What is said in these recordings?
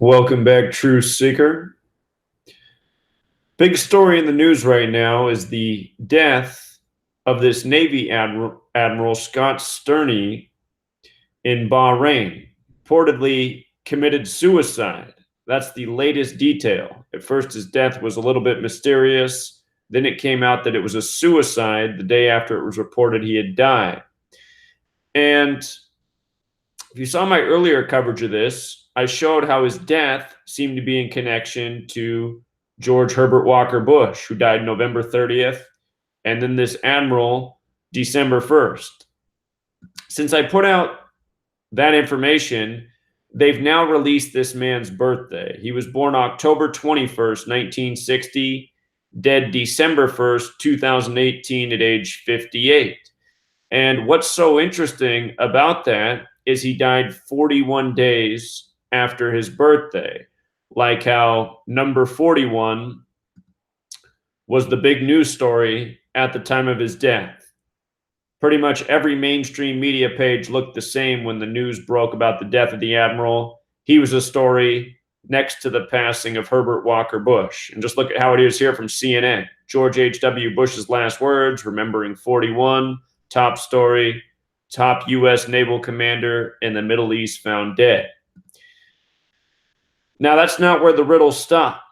Welcome back, True Seeker. Big story in the news right now is the death of this Navy Admiral Scott Stearney in Bahrain. Reportedly committed suicide. That's the latest detail. At first, his death was a little bit mysterious. Then it came out that it was a suicide the day after it was reported he had died. And if you saw my earlier coverage of this, I showed how his death seemed to be in connection to George Herbert Walker Bush, who died November 30th, and then this admiral December 1st. Since I put out that information, they've now released this man's birthday. He was born October 21st, 1960, dead December 1st, 2018, at age 58. And what's so interesting about that is he died 41 days after his birthday, like how number 41 was the big news story at the time of his death. Pretty much every mainstream media page looked the same when the news broke about the death of the admiral. He was a story next to the passing of Herbert Walker Bush. And just look at how it is here from CNN. George H.W. Bush's last words, remembering 41, top story, top U.S. naval commander in the Middle East found dead. Now, that's not where the riddles stop.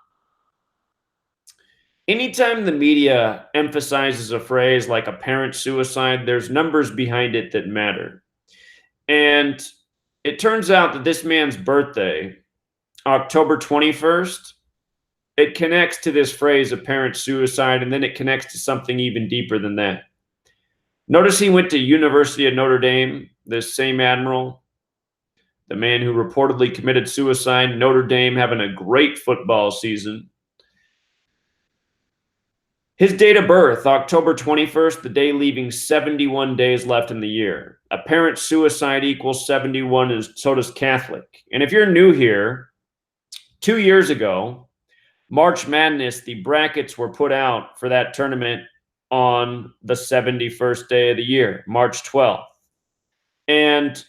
Anytime the media emphasizes a phrase like apparent suicide, there's numbers behind it that matter. And it turns out that this man's birthday, October 21st, it connects to this phrase apparent suicide, and then it connects to something even deeper than that. Notice he went to University of Notre Dame, this same admiral, the man who reportedly committed suicide. Notre Dame having a great football season. His date of birth, October 21st, the day leaving 71 days left in the year. Apparent suicide equals 71, and so does Catholic. And if you're new here, 2 years ago, March Madness, the brackets were put out for that tournament on the 71st day of the year, March 12th. And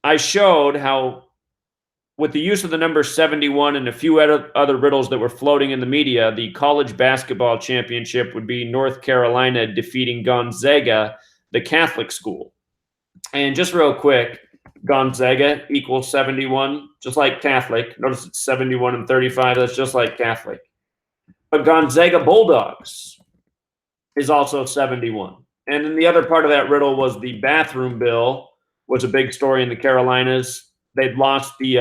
I showed how, with the use of the number 71 and a few other riddles that were floating in the media, the college basketball championship would be North Carolina defeating Gonzaga, the Catholic school. And just real quick, Gonzaga equals 71, just like Catholic. Notice it's 71 and 35. That's just like Catholic. But Gonzaga Bulldogs is also 71. And then the other part of that riddle was the bathroom bill was a big story in the Carolinas. They'd lost the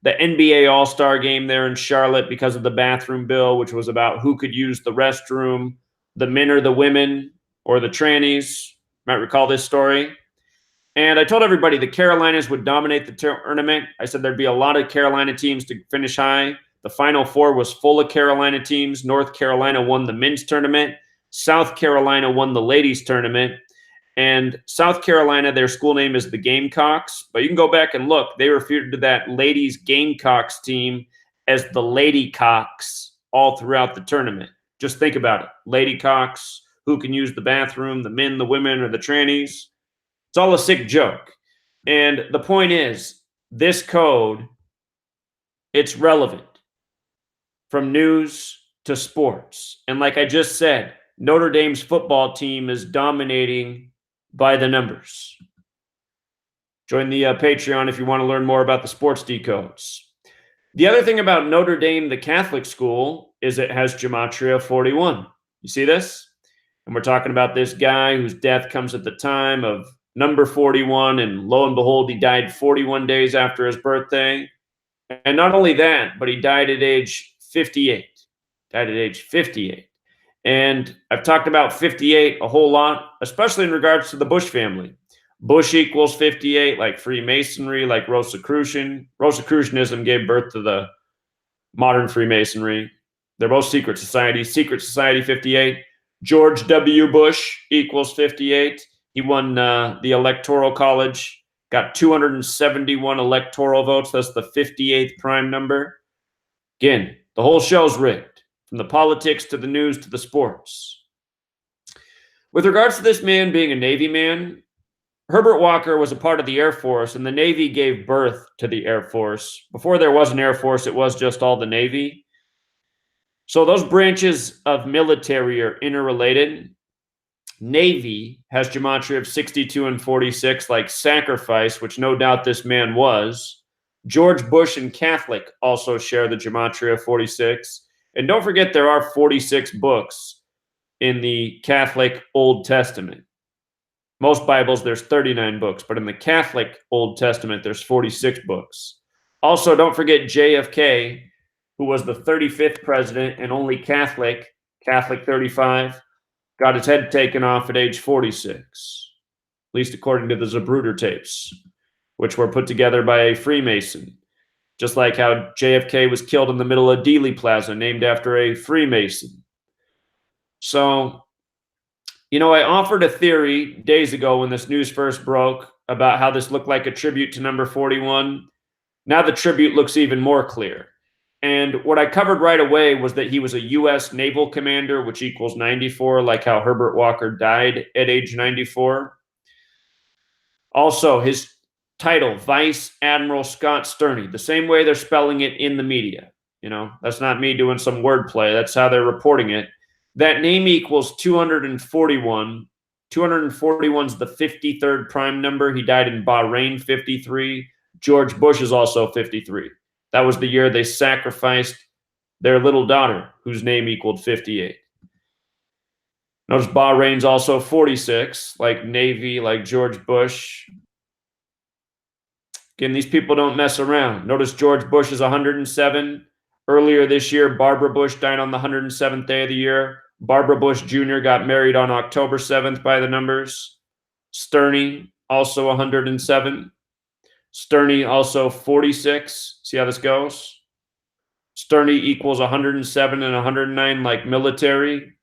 NBA All-Star game there in Charlotte because of the bathroom bill, which was about who could use the restroom, the men or the women or the trannies. Might recall this story. And I told everybody the Carolinas would dominate the tournament. I said there'd be a lot of Carolina teams to finish high. The Final Four was full of Carolina teams. North Carolina won the men's tournament. South Carolina won the ladies' tournament. And South Carolina, their school name is the Gamecocks. But you can go back and look. They referred to that ladies' Gamecocks team as the Ladycocks all throughout the tournament. Just think about it. Ladycocks, who can use the bathroom, the men, the women, or the trannies. It's all a sick joke. And the point is, this code, it's relevant from news to sports. And like I just said, Notre Dame's football team is dominating by the numbers. Join the Patreon if you want to learn more about the sports decodes. The other thing about Notre Dame, the Catholic school, is it has Gematria 41. You see this? And we're talking about this guy whose death comes at the time of number 41, and lo and behold, he died 41 days after his birthday. And not only that, but he died at age 58. Died at age 58. And I've talked about 58 a whole lot, especially in regards to the Bush family. Bush equals 58, like Freemasonry, like Rosicrucian. Rosicrucianism gave birth to the modern Freemasonry. They're both secret societies. Secret Society 58. George W. Bush equals 58. He won the Electoral College, got 271 electoral votes. That's the 58th prime number. Again, the whole show's rigged, from the politics to the news to the sports. With regards to this man being a Navy man, Herbert Walker was a part of the Air Force, and the Navy gave birth to the Air Force. Before there was an Air Force, it was just all the Navy. So those branches of military are interrelated. Navy has gematria of 62 and 46, like sacrifice, which no doubt this man was. George Bush and Catholic also share the gematria of 46. And don't forget, there are 46 books in the Catholic Old Testament. Most Bibles, there's 39 books, but in the Catholic Old Testament, there's 46 books. Also, don't forget JFK, who was the 35th president and only Catholic 35, got his head taken off at age 46, at least according to the Zapruder tapes, which were put together by a Freemason, just like how JFK was killed in the middle of Dealey Plaza, named after a Freemason. So, I offered a theory days ago when this news first broke about how this looked like a tribute to number 41. Now the tribute looks even more clear. And what I covered right away was that he was a U.S. naval commander, which equals 94, like how Herbert Walker died at age 94. Also, his title, Vice Admiral Scott Stearney, the same way they're spelling it in the media. That's not me doing some wordplay. That's how they're reporting it. That name equals 241. 241 is the 53rd prime number. He died in Bahrain, 53. George Bush is also 53. That was the year they sacrificed their little daughter, whose name equaled 58. Notice Bahrain's also 46, like Navy, like George Bush. Again, these people don't mess around. Notice George Bush is 107. Earlier this year, Barbara Bush died on the 107th day of the year. Barbara Bush Jr. got married on October 7th by the numbers. Stearney, also 107. Stearney, also 46. See how this goes? Stearney equals 107 and 109, like military.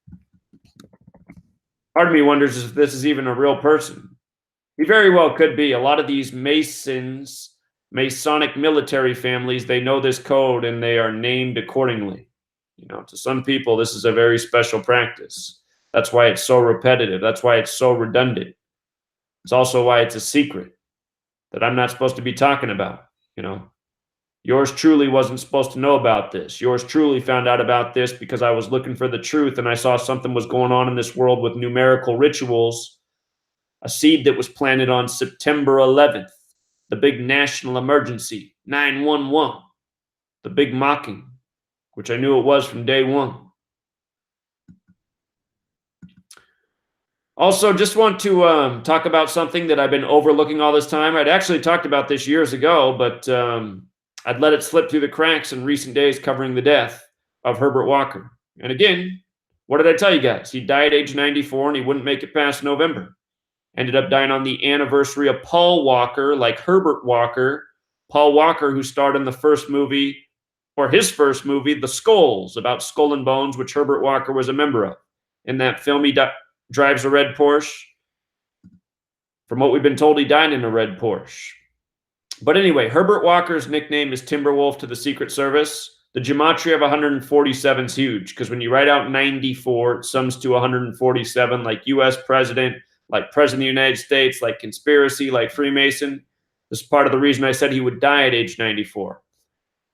Part of me wonders if this is even a real person. He very well could be. A lot of these Masonic military families, they know this code and they are named accordingly. To some people, this is a very special practice. That's why it's so repetitive. That's why it's so redundant. It's also why it's a secret that I'm not supposed to be talking about. Yours truly wasn't supposed to know about this. Yours truly found out about this because I was looking for the truth and I saw something was going on in this world with numerical rituals, a seed that was planted on September 11th, the big national emergency, 911, the big mocking, which I knew it was from day one. Also, just want to talk about something that I've been overlooking all this time. I'd actually talked about this years ago, but I'd let it slip through the cracks in recent days covering the death of Herbert Walker. And again, what did I tell you guys? He died at age 94 and he wouldn't make it past November. Ended up dying on the anniversary of Paul Walker, like Herbert Walker. Paul Walker, who starred in the first movie, or his first movie, The Skulls, about Skull and Bones, which Herbert Walker was a member of. In that film, he drives a red Porsche. From what we've been told, he died in a red Porsche. But anyway, Herbert Walker's nickname is Timberwolf to the Secret Service. The gematria of 147 is huge because when you write out 94, it sums to 147, like U.S. president, like president of the United States, like conspiracy, like Freemason. This is part of the reason I said he would die at age 94.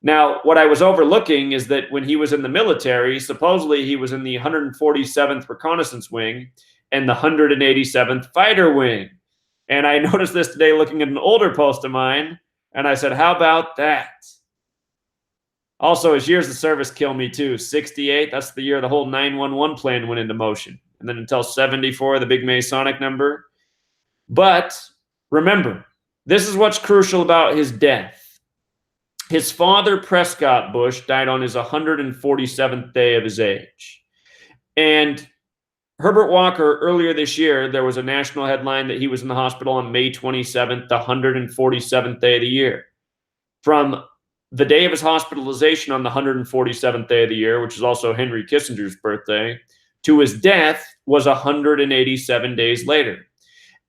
Now, what I was overlooking is that when he was in the military, supposedly he was in the 147th Reconnaissance Wing and the 187th Fighter Wing. And I noticed this today looking at an older post of mine, and I said, how about that? Also, his years of service kill me too. 68, that's the year the whole 911 plan went into motion. And then until 74, the big Masonic number. But remember, this is what's crucial about his death. His father, Prescott Bush, died on his 147th day of his age. And Herbert Walker, earlier this year, there was a national headline that he was in the hospital on May 27th, the 147th day of the year. From the day of his hospitalization on the 147th day of the year, which is also Henry Kissinger's birthday, to his death was 187 days later.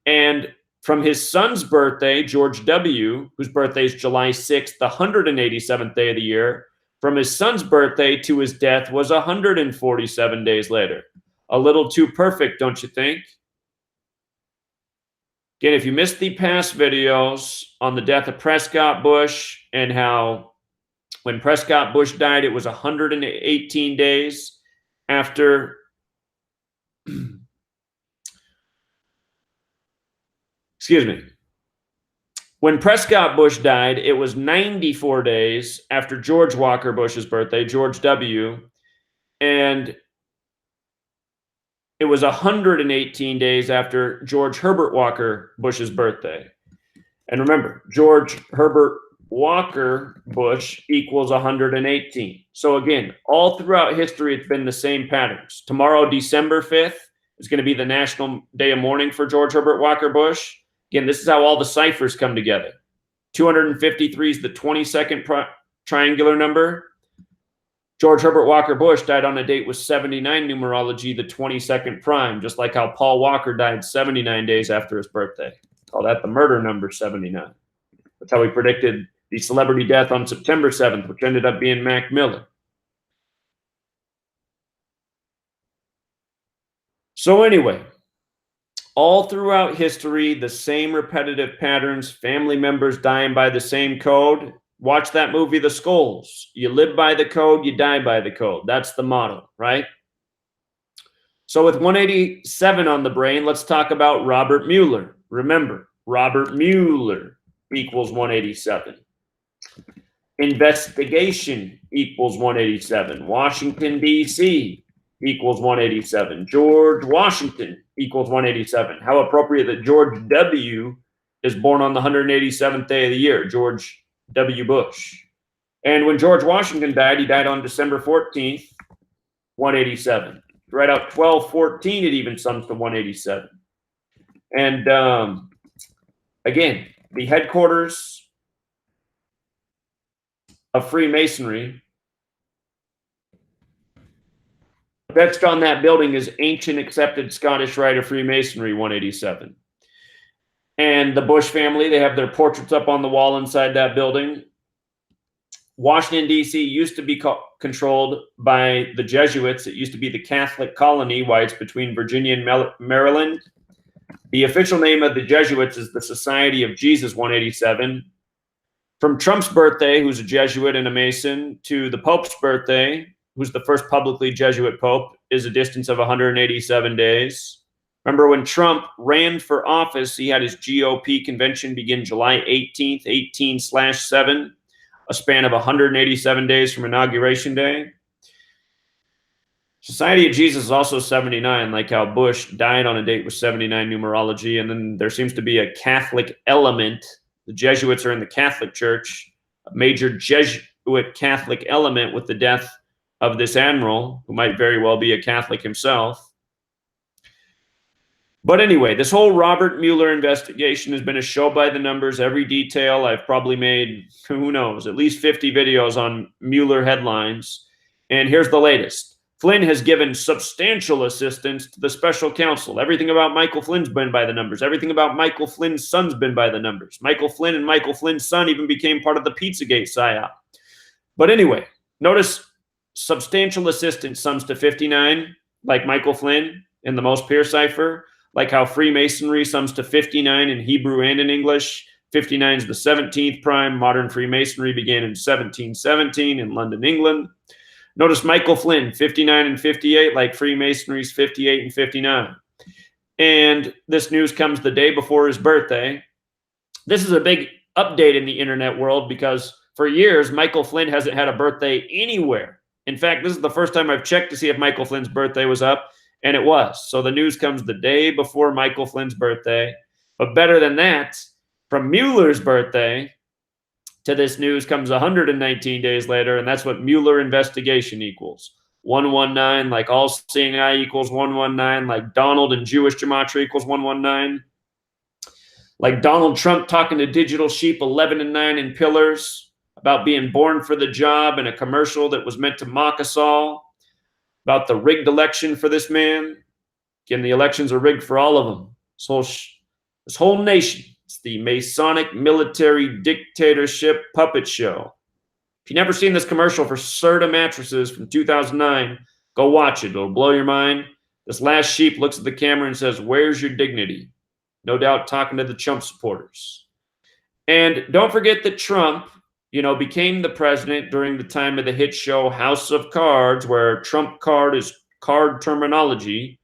And from his son's birthday, George W., whose birthday is July 6th, the 187th day of the year, from his son's birthday to his death was 147 days later. A little too perfect, don't you think? Again, if you missed the past videos on the death of Prescott Bush and how when Prescott Bush died, it was 118 days after excuse me. When Prescott Bush died, it was 94 days after George Walker Bush's birthday, George W., and it was 118 days after George Herbert Walker Bush's birthday. And remember, George Herbert Walker Bush equals 118. So again, all throughout history, it's been the same patterns. Tomorrow, December 5th, is going to be the National Day of Mourning for George Herbert Walker Bush. Again, this is how all the ciphers come together. 253 is the 22nd triangular number. George Herbert Walker Bush died on a date with 79 numerology, the 22nd prime, just like how Paul Walker died 79 days after his birthday. Call that the murder number 79. That's how we predicted the celebrity death on September 7th, which ended up being Mac Miller. So anyway, all throughout history, the same repetitive patterns, family members dying by the same code. Watch that movie, The Skulls. You live by the code, you die by the code. That's the motto, right? So with 187 on the brain, let's talk about Robert Mueller. Remember, Robert Mueller equals 187. Investigation equals 187. Washington, D.C. equals 187. George Washington equals 187. How appropriate that George W. is born on the 187th day of the year, George W. Bush. And when George Washington died, he died on December 14th, 187. Right out 1214, it even sums to 187. And again, the headquarters of Freemasonry, etched on that building is Ancient Accepted Scottish Rite of Freemasonry, 187. And the Bush family, they have their portraits up on the wall inside that building. Washington, D.C. used to be controlled by the Jesuits. It used to be the Catholic colony, why it's between Virginia and Maryland. The official name of the Jesuits is the Society of Jesus, 187. From Trump's birthday, who's a Jesuit and a Mason, to the Pope's birthday, who's the first publicly Jesuit Pope, is a distance of 187 days. Remember, when Trump ran for office, he had his GOP convention begin July 18th, 18/7, a span of 187 days from Inauguration Day. Society of Jesus is also 79, like how Bush died on a date with 79 numerology. And then there seems to be a Catholic element. The Jesuits are in the Catholic Church, a major Jesuit Catholic element with the death of this admiral, who might very well be a Catholic himself. But anyway, this whole Robert Mueller investigation has been a show by the numbers, every detail. I've probably made, who knows, at least 50 videos on Mueller headlines. And here's the latest. Flynn has given substantial assistance to the special counsel. Everything about Michael Flynn's been by the numbers. Everything about Michael Flynn's son's been by the numbers. Michael Flynn and Michael Flynn's son even became part of the Pizzagate psyop. But anyway, notice substantial assistance sums to 59, like Michael Flynn in the Most Pure cipher. Like how Freemasonry sums to 59 in Hebrew and in English. 59 is the 17th prime. Modern Freemasonry began in 1717 in London, England. Notice Michael Flynn, 59 and 58, like Freemasonry's 58 and 59. And this news comes the day before his birthday. This is a big update in the internet world because for years, Michael Flynn hasn't had a birthday anywhere. In fact, this is the first time I've checked to see if Michael Flynn's birthday was up. And it was. So the news comes the day before Michael Flynn's birthday. But better than that, from Mueller's birthday to this news comes 119 days later, and that's what Mueller investigation equals. 119, like all-seeing eye equals 119, like Donald and Jewish Gematria equals 119. Like Donald Trump talking to Digital Sheep 11 and 9 in Pillars about being born for the job in a commercial that was meant to mock us all. About the rigged election for this man. Again, the elections are rigged for all of them. This whole nation. It's the Masonic military dictatorship puppet show. If you've never seen this commercial for Serta mattresses from 2009, go watch it. It'll blow your mind. This last sheep looks at the camera and says, "Where's your dignity?" No doubt talking to the Trump supporters. And don't forget that Trump, became the president during the time of the hit show House of Cards, where Trump card is card terminology.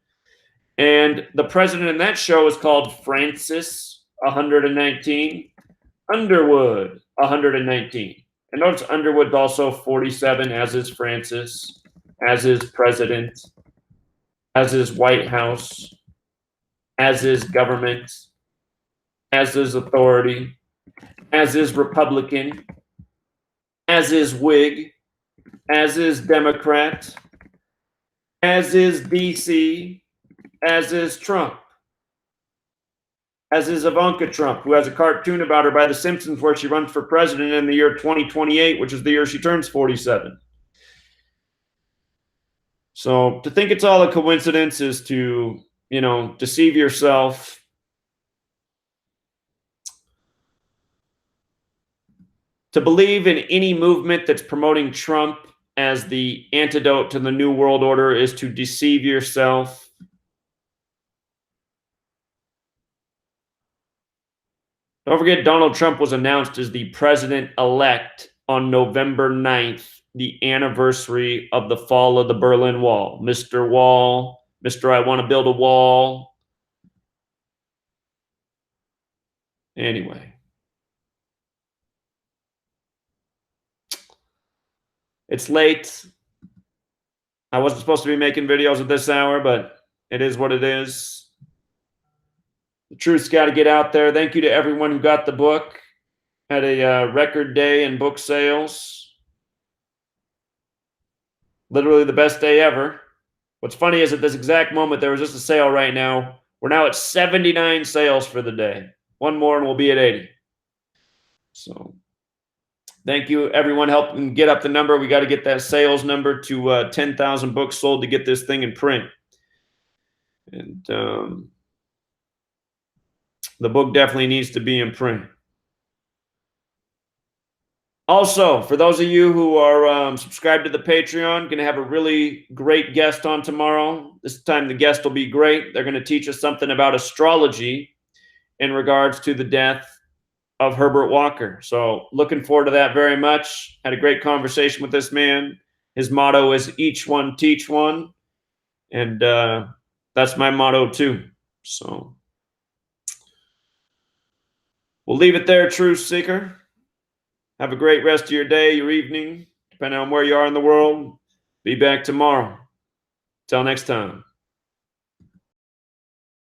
And the president in that show is called Francis 119, Underwood 119. And notice Underwood's also 47, as is Francis, as is president, as is White House, as is government, as is authority, as is Republican, as is Whig, as is Democrat, as is DC, as is Trump, as is Ivanka Trump, who has a cartoon about her by The Simpsons where she runs for president in the year 2028, which is the year she turns 47. So to think it's all a coincidence is to, deceive yourself. To believe in any movement that's promoting Trump as the antidote to the New World Order is to deceive yourself. Don't forget, Donald Trump was announced as the president-elect on November 9th, the anniversary of the fall of the Berlin Wall. Mr. Wall, Mr. I want to build a wall. Anyway. It's late. I wasn't supposed to be making videos at this hour, but it is what it is. The truth's got to get out there. Thank you to everyone who got the book. Had a record day in book sales. Literally the best day ever. What's funny is at this exact moment, there was just a sale right now. We're now at 79 sales for the day. One more and we'll be at 80. So thank you, everyone, helping get up the number. We got to get that sales number to 10,000 books sold to get this thing in print. And the book definitely needs to be in print. Also, for those of you who are subscribed to the Patreon, going to have a really great guest on tomorrow. This time the guest will be great. They're going to teach us something about astrology in regards to the death of Herbert Walker. So looking forward to that very much. Had a great conversation with this man. His motto is each one teach one. And that's my motto too. So we'll leave it there, Truth Seeker. Have a great rest of your day, your evening, depending on where you are in the world. Be back tomorrow. Till next time.